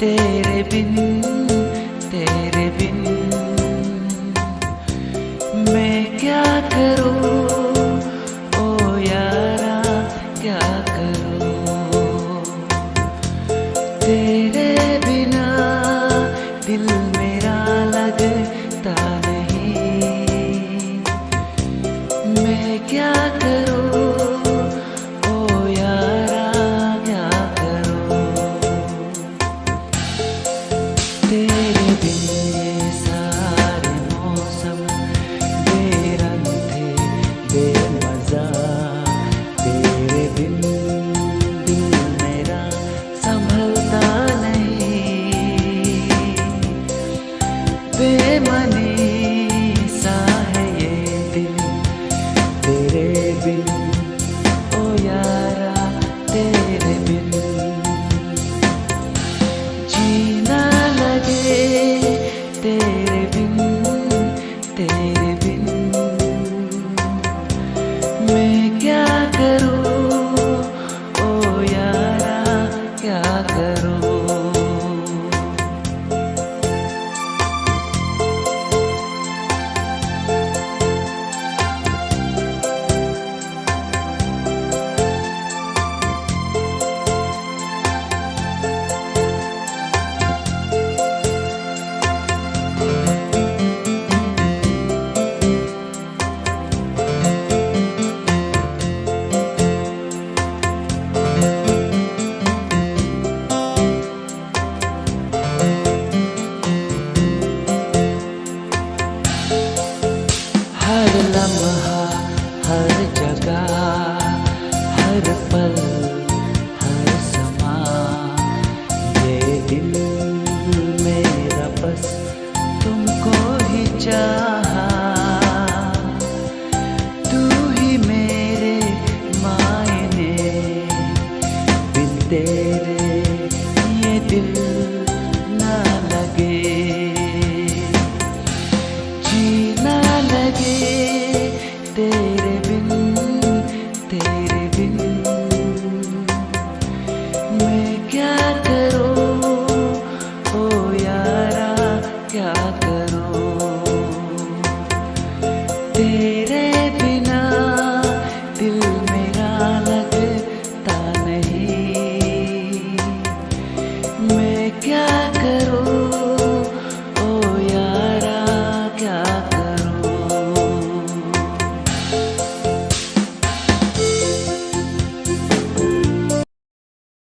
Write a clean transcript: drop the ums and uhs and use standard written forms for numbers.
तेरे बिन, तेरे बिन मैं क्या करूं, ओ यारा क्या करूं। तेरे बिना दिल मेरा लगता नहीं, मैं क्या करूं, ओ यारा क्या करूं। तेरे बिन ये सारे मौसम बेरंग थे, बेमज़ा। तेरे बिन दिल मेरा संभलता नहीं, बेमनी सा है ये दिल तेरे बिन, ओ यारा तेरे बिन। जीना लगे तेरे बिन, तेरे बिन मैं क्या